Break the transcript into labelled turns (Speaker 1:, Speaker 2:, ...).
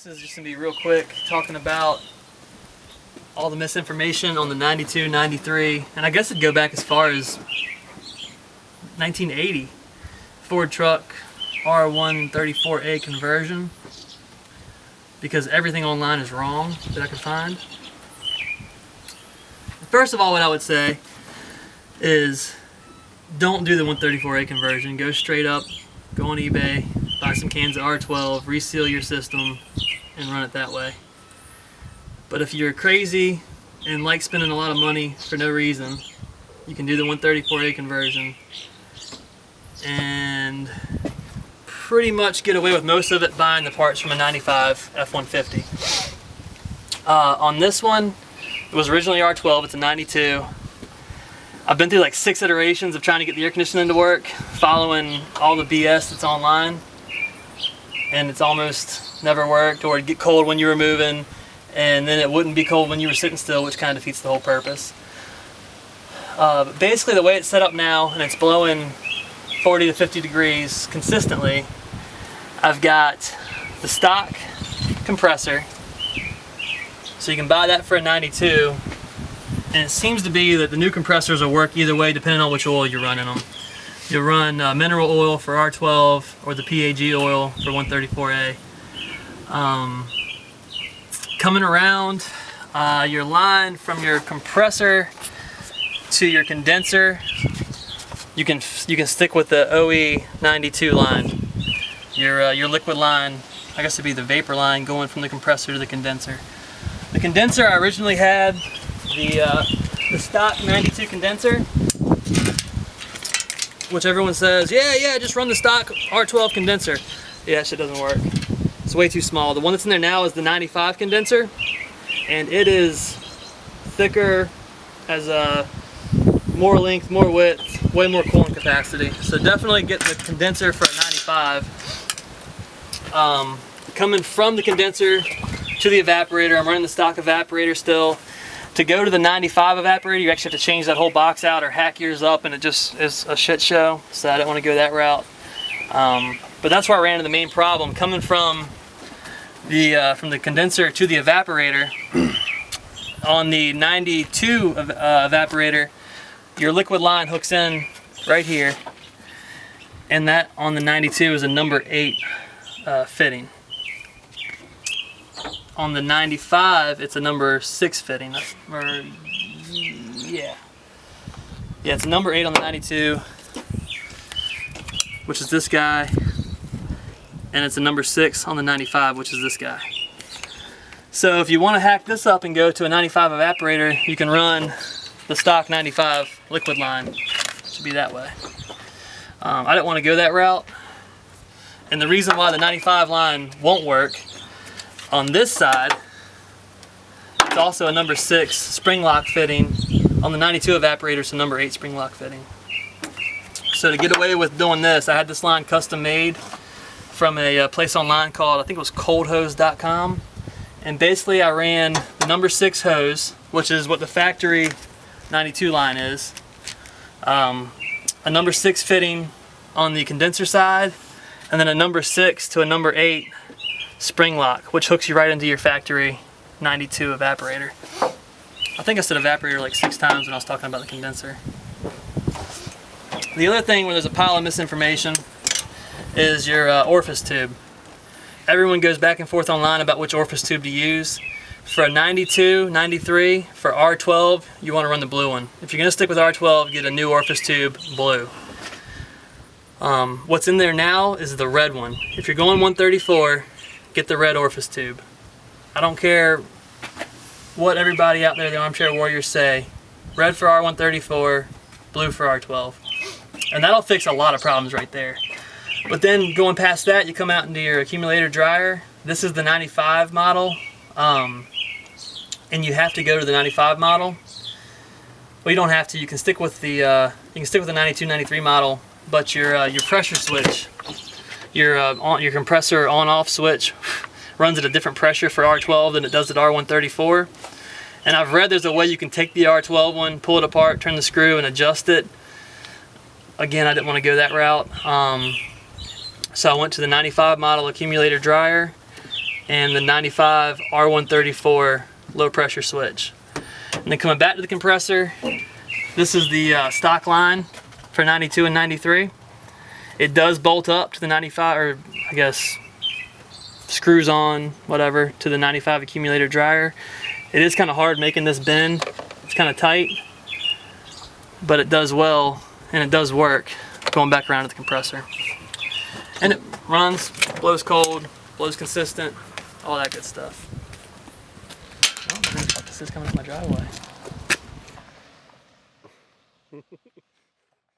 Speaker 1: This is just going to be real quick, talking about all the misinformation on the 92, 93, and I guess it'd go back as far as 1980 Ford truck R134a conversion, because everything online is wrong that I could find. First of all, what I would say is don't do the 134a conversion. Go straight up, go on eBay, buy some cans of R12, reseal your system, and run it that way. But if you're crazy and like spending a lot of money for no reason, you can do the 134a conversion and pretty much get away with most of it buying the parts from a 95 F-150. On this one, it was originally R12, it's a 92. I've been through like 6 iterations of trying to get the air conditioning to work, following all the BS that's online, and it's almost never worked, or it'd get cold when you were moving, and then it wouldn't be cold when you were sitting still, which kind of defeats the whole purpose. But basically the way it's set up now, and it's blowing 40 to 50 degrees consistently, I've got the stock compressor, so you can buy that for a 92, and it seems to be that the new compressors will work either way depending on which oil you're running them. You'll run mineral oil for R12 or the PAG oil for 134A. Coming around, your line from your compressor to your condenser, you can stick with the OE92 line. Your liquid line, I guess it'd be the vapor line going from the compressor to the condenser. The condenser I originally had the stock 92 condenser, which everyone says, yeah, just run the stock R12 condenser. Yeah, that shit doesn't work. It's way too small. The one that's in there now is the 95 condenser, and it is thicker, has more length, more width, way more coolant capacity. So definitely get the condenser for a 95. Coming from the condenser to the evaporator, I'm running the stock evaporator still. To go to the 95 evaporator, you actually have to change that whole box out or hack yours up, and it just is a shit show, so I didn't want to go that route. But that's where I ran into the main problem. Coming from the condenser to the evaporator, on the 92 evaporator, your liquid line hooks in right here, and that on the 92 is a number 8 fitting. On the 95, it's a number 6 fitting, yeah, it's a number 8 on the 92, which is this guy, and it's a number 6 on the 95, which is this guy. So if you want to hack this up and go to a 95 evaporator, you can run the stock 95 liquid line. It should be that way. I didn't want to go that route, and the reason why the 95 line won't work, on this side, it's also a number 6 spring lock fitting. On the 92 evaporator, it's a number 8 spring lock fitting. So to get away with doing this, I had this line custom made from a place online called, I think it was coldhose.com. And basically I ran the number 6 hose, which is what the factory 92 line is. A number 6 fitting on the condenser side, and then a number 6 to a number 8 spring lock, which hooks you right into your factory 92 evaporator. I think I said evaporator like 6 times when I was talking about the condenser. The other thing where there's a pile of misinformation is your orifice tube. Everyone goes back and forth online about which orifice tube to use. For a 92, 93, for R12, you want to run the blue one. If you're going to stick with R12, get a new orifice tube, blue. What's in there now is the red one. If you're going 134, get the red orifice tube. I don't care what everybody out there, the armchair warriors, say. Red for R134, blue for R12. And that'll fix a lot of problems right there. But then going past that, you come out into your accumulator dryer. This is the 95 model, and you have to go to the 95 model. Well, you don't have to. You can stick with the 92, 93 model, but your pressure switch, your compressor on-off switch runs at a different pressure for R12 than it does at R134. And I've read there's a way you can take the R12 one, pull it apart, turn the screw, and adjust it. Again, I didn't want to go that route. So I went to the 95 model accumulator dryer, and the 95 R134 low pressure switch. And then coming back to the compressor, this is the stock line for 92 and 93. It does bolt up to the 95, or I guess screws on, whatever, to the 95 accumulator dryer. It is kind of hard making this bend. It's kind of tight, but it does well, and it does work going back around to the compressor. And it runs, blows cold, blows consistent, all that good stuff. Oh, this is coming up my driveway.